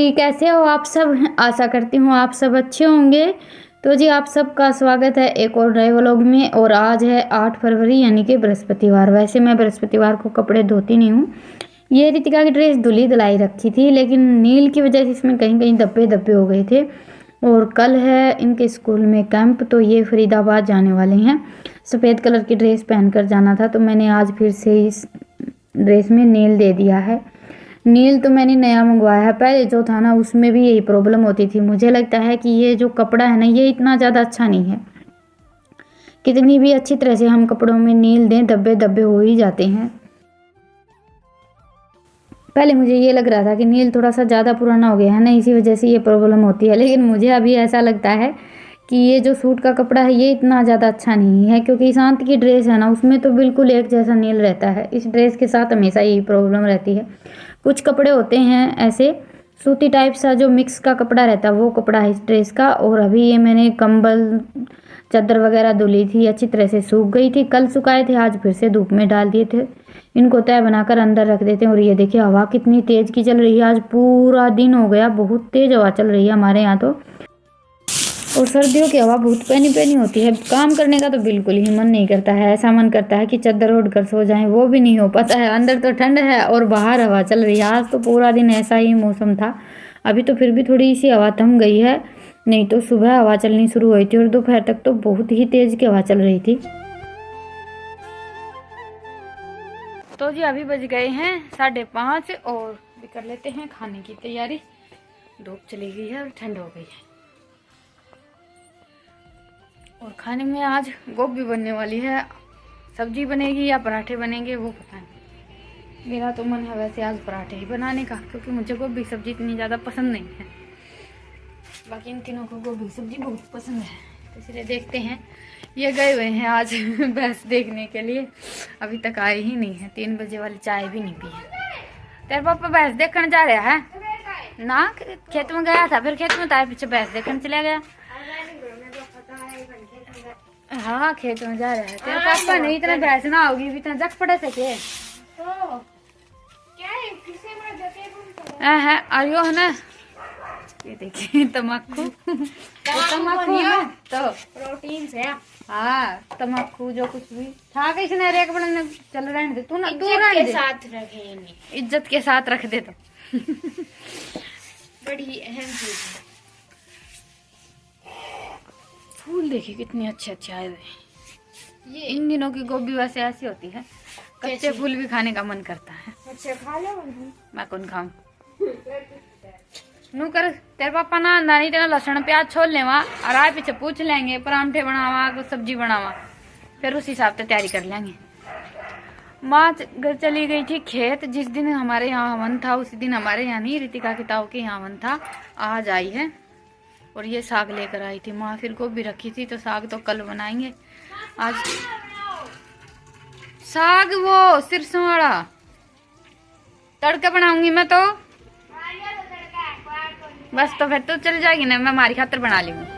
जी, कैसे हो आप सब? आशा करती हूँ आप सब अच्छे होंगे। तो जी आप सबका स्वागत है एक और नए व्लॉग में। और आज है 8 फरवरी यानी कि बृहस्पतिवार। वैसे मैं बृहस्पतिवार को कपड़े धोती नहीं हूँ। ये रितिका की ड्रेस धुली धुलाई रखी थी, लेकिन नील की वजह से इसमें कहीं कहीं धब्बे धब्बे हो गए थे। और कल है इनके स्कूल में कैंप, तो ये फरीदाबाद जाने वाले हैं। सफ़ेद कलर की ड्रेस पहनकर जाना था, तो मैंने आज फिर से इस ड्रेस में नील दे दिया है। नील तो मैंने नया मंगवाया है, पहले जो था ना उसमें भी यही प्रॉब्लम होती थी। मुझे लगता है कि ये जो कपड़ा है ना ये इतना ज़्यादा अच्छा नहीं है। कितनी भी अच्छी तरह से हम कपड़ों में नील दें, धब्बे धब्बे हो ही जाते हैं। पहले मुझे ये लग रहा था कि नील थोड़ा सा ज़्यादा पुराना हो गया है ना, इसी वजह से ये प्रॉब्लम होती है। लेकिन मुझे अभी ऐसा लगता है कि ये जो सूट का कपड़ा है ये इतना ज़्यादा अच्छा नहीं है, क्योंकि शांत की ड्रेस है ना उसमें तो बिल्कुल एक जैसा नील रहता है। इस ड्रेस के साथ हमेशा यही प्रॉब्लम रहती है। कुछ कपड़े होते हैं ऐसे सूती टाइप सा जो मिक्स का कपड़ा रहता है, वो कपड़ा है इस ड्रेस का। और अभी ये मैंने कंबल चादर वगैरह धुली थी, अच्छी तरह से सूख गई थी। कल सुखाए थे, आज फिर से धूप में डाल दिए थे। इनको तय बनाकर अंदर रख देते हैं। और ये देखिए हवा कितनी तेज़ की चल रही है। आज पूरा दिन हो गया, बहुत तेज़ हवा चल रही है हमारे यहाँ तो। और सर्दियों की हवा बहुत पैनी पैनी होती है, काम करने का तो बिल्कुल ही मन नहीं करता है। ऐसा मन करता है कि चादर ओढ़ कर सो जाएं, वो भी नहीं हो पाता है। अंदर तो ठंड है और बाहर हवा चल रही है। आज तो पूरा दिन ऐसा ही मौसम था। अभी तो फिर भी थोड़ी सी हवा थम गई है, नहीं तो सुबह हवा चलनी शुरू हुई थी और दोपहर तक तो बहुत ही तेज़ की हवा चल रही थी। तो जी अभी बज गए हैं 5:30 और भी कर लेते हैं खाने की तैयारी। धूप चली गई है और ठंड हो गई है। और खाने में आज गोभी बनने वाली है। सब्जी बनेगी या पराठे बनेंगे वो पता नहीं। मेरा तो मन है वैसे आज पराठे ही बनाने का, क्योंकि मुझे गोभी सब्जी इतनी ज़्यादा पसंद नहीं है। बाकी इन तीनों को गोभी सब्जी बहुत पसंद है, तो इसलिए देखते हैं। ये गए हुए हैं आज भैंस देखने के लिए, अभी तक आए ही नहीं है। 3 बजे वाली चाय भी नहीं पी है। तेरे पापा भैंस देखने जा रहा है ना? खेत में गया था, फिर खेत में तार पीछे भैंस देखने चला गया। हाँ खेत में जा रहा है। तेरे पापा नहीं इतना भैंस ना होगी, इतना जग पड़े थे के है आयो है ना। ये देखिए तम्बाकू तम्बाकू है तो प्रोटीन से। हाँ तम्बाकू जो कुछ भी था किसने रेक बनाने चल रहे थे। तू ना तू के साथ रखे, इज्जत के साथ रख दे तो बड़ी अहम चीज है। फूल देखिए कितने अच्छे अच्छे आए हुए। ये इन दिनों की गोभी वैसे ऐसी होती है, कच्चे फूल भी खाने का मन करता है। अच्छा खा लो। मैं कौन खाऊं? नू कर तेरे पापा ना नहीं तेरा लहसुन प्याज छोड़ लेवा और आए पीछे पूछ लेंगे परांठे बनावा कुछ सब्जी बनावा, फिर उस हिसाब से तैयारी कर लेंगे। माँ घर चली गई थी खेत। जिस दिन हमारे यहाँ हवन था उसी दिन हमारे यहाँ नहीं रितिका की ताऊ के यहाँ हवन था। आज आई है और ये साग लेकर आई थी माँ। फिर गोभी रखी थी तो साग तो कल बनाएंगे। आज साग वो सिरसों वाला तड़का बनाऊंगी मैं तो। बस तो फिर तो चल जाएगी ना, मैं हमारी खातर बना लूंगी।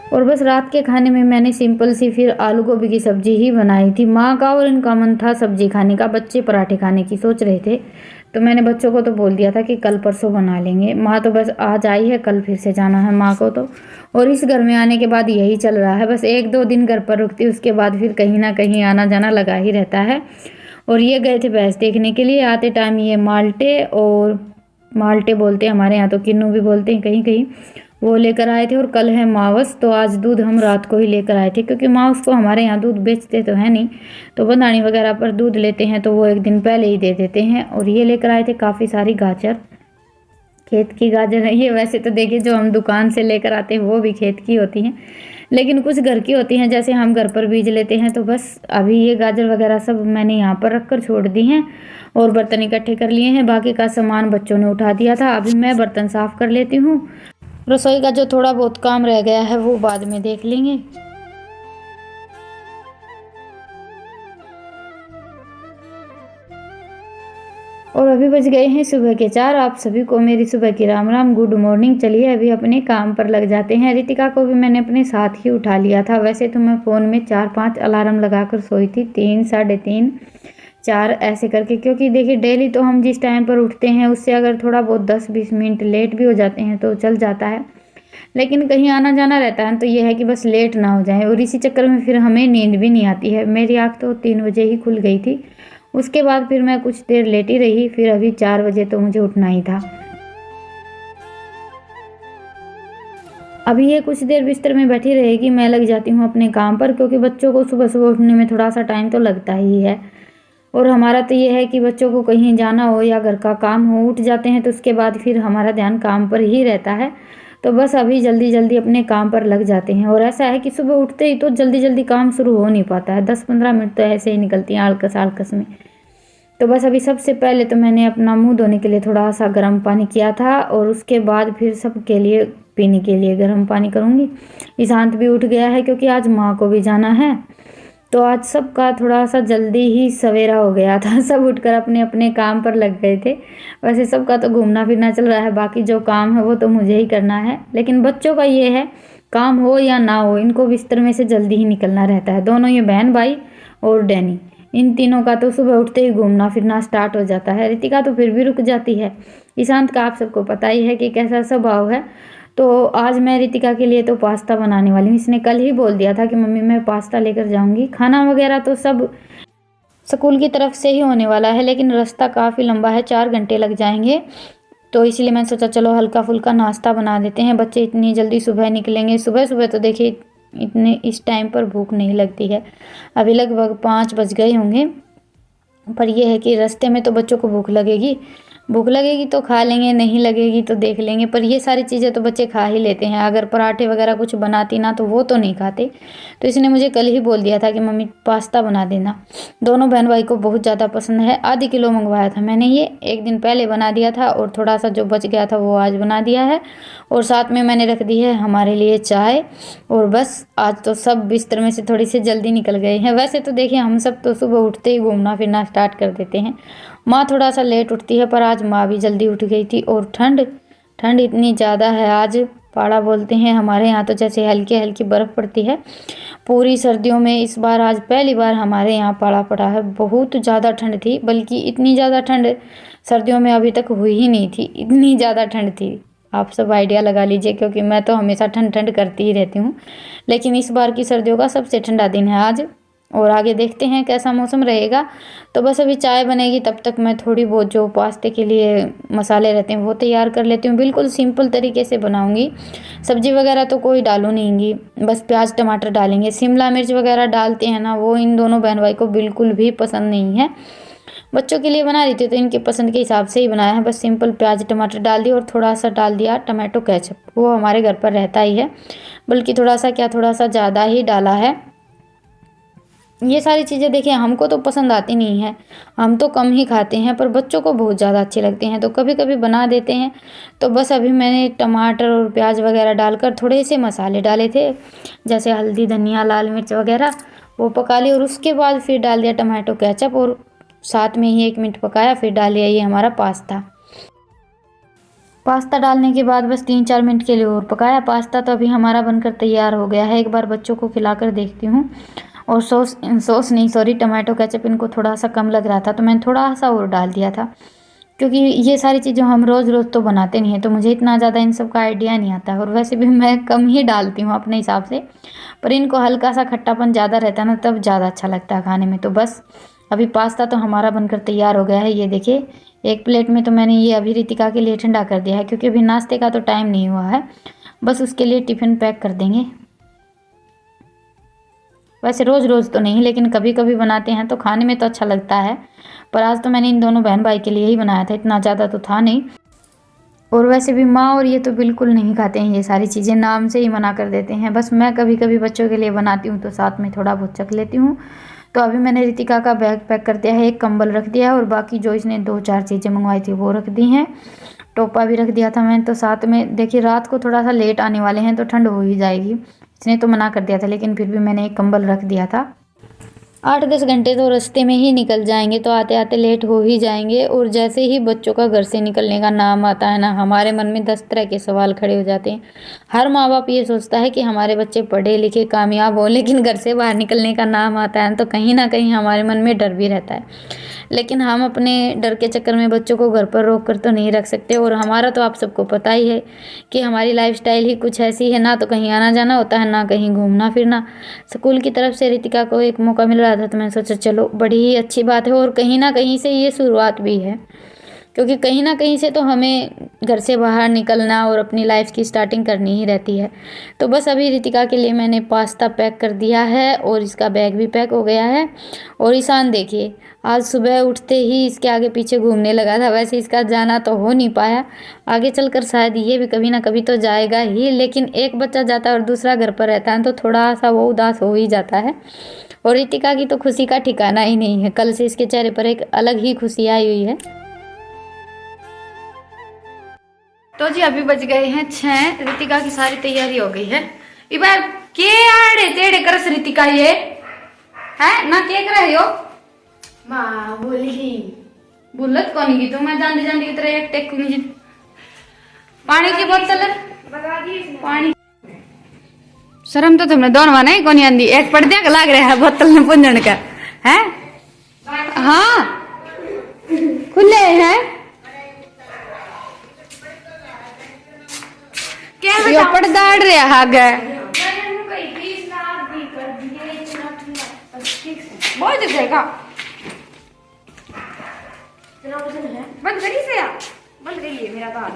और बस रात के खाने में मैंने सिंपल सी फिर आलू गोभी की सब्जी ही बनाई थी। माँ का और इनका मन था सब्जी खाने का, बच्चे पराठे खाने की सोच रहे थे। तो मैंने बच्चों को तो बोल दिया था कि कल परसों बना लेंगे। माँ तो बस आज आई है, कल फिर से जाना है माँ को तो। और इस घर में आने के बाद यही चल रहा है, बस 1-2 दिन घर पर रुकती, उसके बाद फिर कहीं ना कहीं आना जाना लगा ही रहता है। और ये गए थे भैंस देखने के लिए। आते टाइम ये माल्टे, और माल्टे बोलते हैं हमारे यहाँ तो किन्नू भी बोलते हैं कहीं कहीं, वो लेकर आए थे। और कल है मावस, तो आज दूध हम रात को ही लेकर आए थे, क्योंकि मावस को हमारे यहाँ दूध बेचते तो है नहीं, तो बंधानी वगैरह पर दूध लेते हैं तो वो एक दिन पहले ही दे देते हैं। और ये लेकर आए थे काफ़ी सारी गाजर, खेत की गाजर है ये। वैसे तो देखिए जो हम दुकान से लेकर आते हैं वो भी खेत की होती हैं, लेकिन कुछ घर की होती हैं, जैसे हम घर पर बीज लेते हैं। तो बस अभी ये गाजर वगैरह सब मैंने यहाँ पर रख कर छोड़ दी हैं और बर्तन इकट्ठे कर लिए हैं। बाकी का सामान बच्चों ने उठा दिया था। अभी मैं बर्तन साफ़ कर लेती हूँ। रसोई का जो थोड़ा बहुत काम रह गया है वो बाद में देख लेंगे। और अभी बज गए हैं सुबह के 4। आप सभी को मेरी सुबह की राम राम, गुड मॉर्निंग। चलिए अभी अपने काम पर लग जाते हैं। रितिका को भी मैंने अपने साथ ही उठा लिया था। वैसे तो मैं फ़ोन में 4-5 अलार्म लगाकर सोई थी, 3, 3:30, 4 ऐसे करके, क्योंकि देखिए डेली तो हम जिस टाइम पर उठते हैं उससे अगर थोड़ा बहुत 10-20 मिनट लेट भी हो जाते हैं तो चल जाता है, लेकिन कहीं आना जाना रहता है तो ये है कि बस लेट ना हो जाए, और इसी चक्कर में फिर हमें नींद भी नहीं आती है। मेरी आँख तो 3 बजे ही खुल गई थी, उसके बाद फिर मैं कुछ देर लेटी रही, फिर अभी 4 बजे तो मुझे उठना ही था। अभी ये कुछ देर बिस्तर में बैठी रहेगी, मैं लग जाती हूँ अपने काम पर, क्योंकि बच्चों को सुबह सुबह उठने में थोड़ा सा टाइम तो लगता ही है। और हमारा तो ये है कि बच्चों को कहीं जाना हो या घर का काम हो, उठ जाते हैं तो उसके बाद फिर हमारा ध्यान काम पर ही रहता है। तो बस अभी जल्दी जल्दी अपने काम पर लग जाते हैं, और ऐसा है कि सुबह उठते ही तो जल्दी जल्दी काम शुरू हो नहीं पाता है, 10-15 मिनट तो ऐसे ही निकलती हैं आलकस आलकस में। तो बस अभी सबसे पहले तो मैंने अपना मुंह धोने के लिए थोड़ा सा गर्म पानी किया था, और उसके बाद फिर सबके लिए पीने के लिए गर्म पानी करूँगी। ईशांत भी उठ गया है क्योंकि आज माँ को भी जाना है, तो आज सबका थोड़ा सा जल्दी ही सवेरा हो गया था, सब उठकर अपने अपने काम पर लग गए थे। वैसे सबका तो घूमना फिरना चल रहा है, बाकी जो काम है वो तो मुझे ही करना है, लेकिन बच्चों का ये है काम हो या ना हो इनको बिस्तर में से जल्दी ही निकलना रहता है। दोनों ये बहन भाई और डैनी, इन तीनों का तो सुबह उठते ही घूमना फिरना स्टार्ट हो जाता है। रितिका तो फिर भी रुक जाती है। ईशांत का आप सबको पता ही है कि कैसा स्वभाव है। तो आज मैं रितिका के लिए तो पास्ता बनाने वाली हूँ। इसने कल ही बोल दिया था कि मम्मी मैं पास्ता लेकर जाऊँगी। खाना वगैरह तो सब स्कूल की तरफ से ही होने वाला है, लेकिन रास्ता काफ़ी लंबा है, 4 घंटे लग जाएंगे, तो इसलिए मैंने सोचा चलो हल्का फुल्का नाश्ता बना देते हैं। बच्चे इतनी जल्दी सुबह निकलेंगे, सुबह सुबह तो देखिए इतने इस टाइम पर भूख नहीं लगती है। अभी लगभग 5 बज गए होंगे, पर यह है कि रास्ते में तो बच्चों को भूख लगेगी तो खा लेंगे, नहीं लगेगी तो देख लेंगे, पर ये सारी चीज़ें तो बच्चे खा ही लेते हैं। अगर पराठे वगैरह कुछ बनाती ना तो वो तो नहीं खाते, तो इसने मुझे कल ही बोल दिया था कि मम्मी पास्ता बना देना। दोनों बहन भाई को बहुत ज़्यादा पसंद है। आधी किलो मंगवाया था मैंने, ये एक दिन पहले बना दिया था, और थोड़ा सा जो बच गया था वो आज बना दिया है, और साथ में मैंने रख दी है हमारे लिए चाय। और बस आज तो सब बिस्तर में से थोड़ी सी जल्दी निकल गए हैं। वैसे तो देखिए हम सब तो सुबह उठते ही घूमना फिरना स्टार्ट कर देते हैं। माँ थोड़ा सा लेट उठती है, पर आज माँ भी जल्दी उठ गई थी। और ठंड इतनी ज़्यादा है आज, पाड़ा बोलते हैं हमारे यहाँ, तो जैसे हल्की हल्की बर्फ़ पड़ती है पूरी सर्दियों में। इस बार आज पहली बार हमारे यहाँ पाड़ा पड़ा है। बहुत ज़्यादा ठंड थी, बल्कि इतनी ज़्यादा ठंड सर्दियों में अभी तक हुई ही नहीं थी, इतनी ज़्यादा ठंड थी। आप सब आइडिया लगा लीजिए, क्योंकि मैं तो हमेशा ठंड करती ही रहती हूँ, लेकिन इस बार की सर्दियों का सबसे ठंडा दिन है आज। और आगे देखते हैं कैसा मौसम रहेगा। तो बस अभी चाय बनेगी, तब तक मैं थोड़ी बहुत जो पास्ते के लिए मसाले रहते हैं वो तैयार कर लेती हूँ। बिल्कुल सिंपल तरीके से बनाऊंगी, सब्जी वगैरह तो कोई डालू नहीं, बस प्याज टमाटर डालेंगे। शिमला मिर्च वगैरह डालते हैं ना, वो इन दोनों बहन भाई को बिल्कुल भी पसंद नहीं है। बच्चों के लिए बना रही थी तो इनके पसंद के हिसाब से ही बनाया है। बस सिंपल प्याज टमाटर डाल दिया, और थोड़ा सा डाल दिया टमाटो केचप, वो हमारे घर पर रहता ही है, बल्कि थोड़ा सा ज़्यादा ही डाला है। ये सारी चीज़ें देखिए हमको तो पसंद आती नहीं है, हम तो कम ही खाते हैं, पर बच्चों को बहुत ज़्यादा अच्छे लगते हैं, तो कभी कभी बना देते हैं। तो बस अभी मैंने टमाटर और प्याज वगैरह डालकर थोड़े से मसाले डाले थे, जैसे हल्दी धनिया लाल मिर्च वगैरह, वो पका ली। और उसके बाद फिर डाल दिया टमाटो केचप, और साथ में ही 1 मिनट पकाया, फिर डाल दिया ये हमारा पास्ता डालने के बाद बस 3-4 मिनट के लिए और पकाया। पास्ता तो अभी हमारा बनकर तैयार हो गया है। एक बार बच्चों को खिलाकर देखती हूँ। और टमाटो केचप इनको थोड़ा सा कम लग रहा था, तो मैंने थोड़ा सा और डाल दिया था, क्योंकि ये सारी चीज़ें हम रोज़ रोज़ तो बनाते नहीं हैं, तो मुझे इतना ज़्यादा इन सब का आइडिया नहीं आता है। और वैसे भी मैं कम ही डालती हूँ अपने हिसाब से, पर इनको हल्का सा खट्टापन ज़्यादा रहता है ना, तब ज़्यादा अच्छा लगता है खाने में। तो बस अभी पास्ता तो हमारा बनकर तैयार हो गया है। ये देखिए एक प्लेट में तो मैंने ये अभी रितिका के लिए ठंडा कर दिया है, क्योंकि अभी नाश्ते का तो टाइम नहीं हुआ है, बस उसके लिए टिफ़िन पैक कर देंगे। वैसे रोज़ रोज़ तो नहीं, लेकिन कभी कभी बनाते हैं तो खाने में तो अच्छा लगता है। पर आज तो मैंने इन दोनों बहन भाई के लिए ही बनाया था, इतना ज़्यादा तो था नहीं। और वैसे भी माँ और ये तो बिल्कुल नहीं खाते हैं ये सारी चीज़ें, नाम से ही मना कर देते हैं। बस मैं कभी कभी बच्चों के लिए बनाती हूँ तो साथ में थोड़ा बहुत चख लेती हूँ। तो अभी मैंने रितिका का बैग पैक कर दिया है, एक कंबल रख दिया है, और बाकी जो इसने 2-4 चीज़ें मंगवाई थी वो रख दी हैं। टोपा भी रख दिया था मैंने। तो साथ में देखिए रात को थोड़ा सा लेट आने वाले हैं, तो ठंड हो ही जाएगी, इसने तो मना कर दिया था, लेकिन फिर भी मैंने एक कंबल रख दिया था। 8-10 घंटे तो रास्ते में ही निकल जाएंगे, तो आते आते लेट हो ही जाएंगे। और जैसे ही बच्चों का घर से निकलने का नाम आता है ना, हमारे मन में 10 तरह के सवाल खड़े हो जाते हैं। हर माँ बाप ये सोचता है कि हमारे बच्चे पढ़े लिखे कामयाब हो, लेकिन घर से बाहर निकलने का नाम आता है तो कहीं ना कहीं हमारे मन में डर भी रहता है। लेकिन हम अपने डर के चक्कर में बच्चों को घर पर रोक कर तो नहीं रख सकते। और हमारा तो आप सबको पता ही है कि हमारी लाइफस्टाइल ही कुछ ऐसी है, ना तो कहीं आना जाना होता है, ना कहीं घूमना फिरना। स्कूल की तरफ से रितिका को एक मौका मिल रहा था, तो मैंने सोचा चलो बड़ी ही अच्छी बात है। और कहीं ना कहीं से ये शुरुआत भी है, क्योंकि कहीं ना कहीं से तो हमें घर से बाहर निकलना और अपनी लाइफ की स्टार्टिंग करनी ही रहती है। तो बस अभी रितिका के लिए मैंने पास्ता पैक कर दिया है और इसका बैग भी पैक हो गया है। और ईशान देखिए, आज सुबह उठते ही इसके आगे पीछे घूमने लगा था। वैसे इसका जाना तो हो नहीं पाया, आगे चलकर शायद ये भी कभी ना कभी तो जाएगा ही, लेकिन एक बच्चा जाता है और दूसरा घर पर रहता है तो थोड़ा सा वो उदास हो ही जाता है। और रितिका की तो खुशी का ठिकाना ही नहीं है, कल से इसके चेहरे पर एक अलग ही खुशी आई हुई है। तो जी अभी बज गए हैं 6, रितिका की सारी तैयारी हो गई है। इबार के आड़े टेढ़े करस रितिका ये है ना, के कर रही हो मां बोली बुलत कोनी की, तो मैं जानती जानती की तरह एक टेकूंगी जी। पानी की बोतल बगा दी, पानी शर्म तो तुमने दोनों नहीं कोनी आंदी, एक पड़दे का लाग रहा है बोतल में पुंजन का है। हाँ खुले हैं क्या पड़दाड़ रहा आगे बहुत दिखेगा। बंद करी से बंद गई है मेरा तो हाथ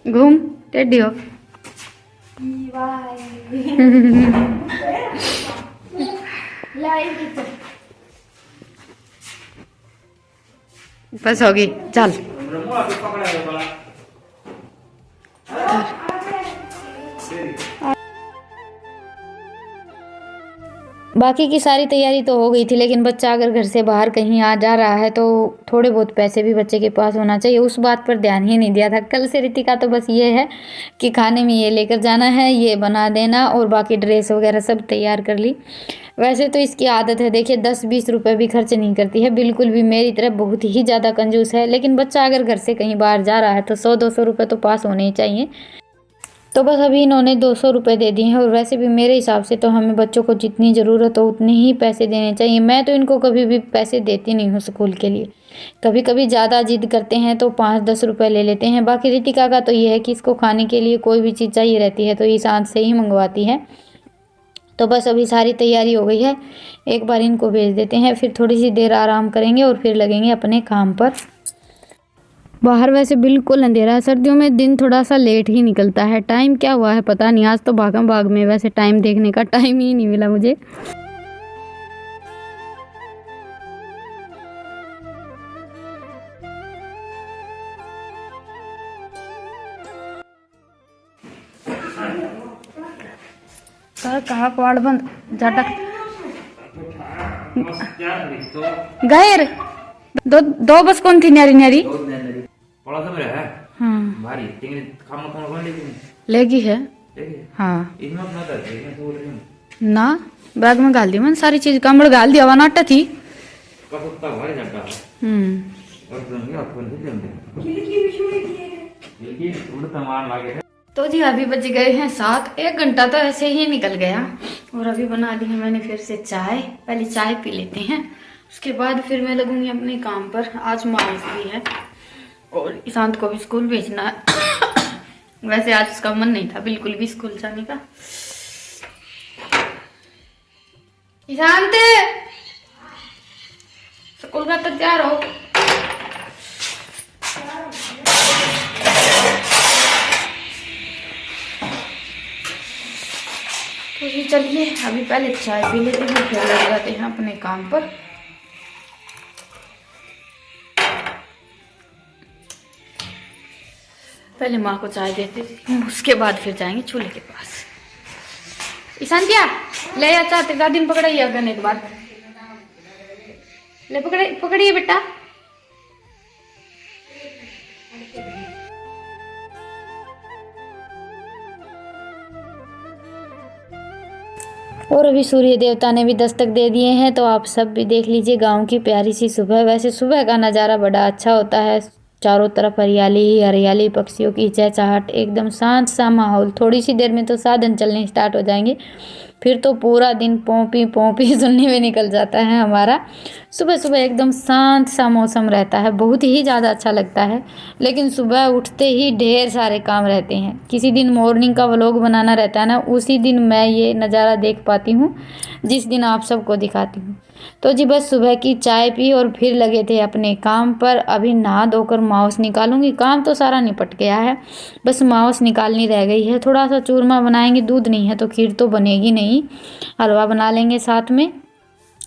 घूम टेढ़ी हो। बस होगी चल। बाकी की सारी तैयारी तो हो गई थी, लेकिन बच्चा अगर घर से बाहर कहीं आ जा रहा है तो थोड़े बहुत पैसे भी बच्चे के पास होना चाहिए, उस बात पर ध्यान ही नहीं दिया था। कल से रितिका तो बस ये है कि खाने में ये लेकर जाना है, ये बना देना, और बाकी ड्रेस वगैरह सब तैयार कर ली। वैसे तो इसकी आदत है देखिए 10-20 रुपये भी खर्च नहीं करती है, बिल्कुल भी मेरी तरह बहुत ही ज़्यादा कंजूस है। लेकिन बच्चा अगर घर से कहीं बाहर जा रहा है तो 100-200 रुपये तो पास होने ही चाहिए। तो बस अभी इन्होंने 200 रुपये दे दिए हैं। और वैसे भी मेरे हिसाब से तो हमें बच्चों को जितनी ज़रूरत हो उतने ही पैसे देने चाहिए। मैं तो इनको कभी भी पैसे देती नहीं हूँ स्कूल के लिए, कभी कभी ज़्यादा जिद करते हैं तो 5-10 रुपये ले लेते हैं। बाकी रितिका का तो ये है कि इसको खाने के लिए कोई भी चीज़ चाहिए रहती है तो ईशान से ही मंगवाती है। तो बस अभी सारी तैयारी हो गई है, एक बार इनको भेज देते हैं, फिर थोड़ी सी देर आराम करेंगे और फिर लगेंगे अपने काम पर। बाहर वैसे बिल्कुल अंधेरा है, सर्दियों में दिन थोड़ा सा लेट ही निकलता है। टाइम क्या हुआ है पता नहीं, आज तो भागम भाग में वैसे टाइम देखने का टाइम ही नहीं मिला मुझे। कहा कवाड़ बंद झटक गैर दो बस कौन थी न्यारी न्यारी हाँ लेगी है हाँ ना बैग में गाल दी मैंने सारी चीज, कमड़ गाल दिया नाटा थी। तो जी अभी बज गए हैं 7, 1 घंटा तो ऐसे ही निकल गया। और अभी बना ली है मैंने फिर से चाय, पहले चाय पी लेते हैं उसके बाद फिर मैं लगूंगी अपने काम पर। आज मार्च भी है और ईशांत को भी स्कूल भेजना है। वैसे आज उसका मन नहीं था बिल्कुल भी स्कूल जाने का। ईशांत स्कूल का तैयार हो। तो ये चलिए अभी पहले चाय पी लेते हैं फिर लग जाते हैं अपने काम पर। पहले माँ को चाय देते थे उसके बाद फिर जाएंगे चूल्हे के पास। ईशान क्या ले या चाहते दादी ने पकड़ाइए करने के बाद ले पकड़िए बेटा। और अभी सूर्य देवता ने भी दस्तक दे दिए हैं तो आप सब भी देख लीजिए गांव की प्यारी सी सुबह। वैसे सुबह का नज़ारा बड़ा अच्छा होता है, चारों तरफ हरियाली ही हरियाली, पक्षियों की चहचहाट, एकदम शांत सा माहौल। थोड़ी सी देर में तो साधन चलने स्टार्ट हो जाएंगे फिर तो पूरा दिन पोंपी पोंपी सुनने में निकल जाता है हमारा। सुबह सुबह एकदम शांत सा मौसम रहता है, बहुत ही ज़्यादा अच्छा लगता है। लेकिन सुबह उठते ही ढेर सारे काम रहते हैं। किसी दिन मॉर्निंग का व्लॉग बनाना रहता है ना, उसी दिन मैं ये नज़ारा देख पाती हूँ जिस दिन आप सबको दिखाती हूँ। तो जी बस सुबह की चाय पी और फिर लगे थे अपने काम पर। अभी नहा धोकर माउस निकालूंगी। काम तो सारा निपट गया है, बस माउस निकालनी रह गई है। थोड़ा सा चूरमा बनाएंगे, दूध नहीं है तो खीर तो बनेगी नहीं, हलवा बना लेंगे साथ में।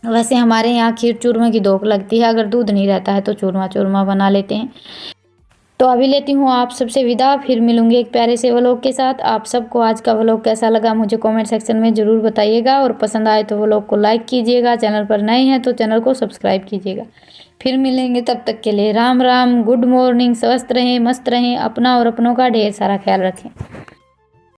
वैसे हमारे यहाँ खीर चूरमा की धोख लगती है, अगर दूध नहीं रहता है तो चूरमा बना लेते हैं। तो अभी लेती हूँ आप सबसे विदा, फिर मिलूंगी एक प्यारे से व्लॉग के साथ। आप सबको आज का व्लॉग कैसा लगा मुझे कमेंट सेक्शन में ज़रूर बताइएगा, और पसंद आए तो व्लॉग को लाइक कीजिएगा, चैनल पर नए हैं तो चैनल को सब्सक्राइब कीजिएगा। फिर मिलेंगे, तब तक के लिए राम राम, गुड मॉर्निंग, स्वस्थ रहें, मस्त रहें, अपना और अपनों का ढेर सारा ख्याल रखें।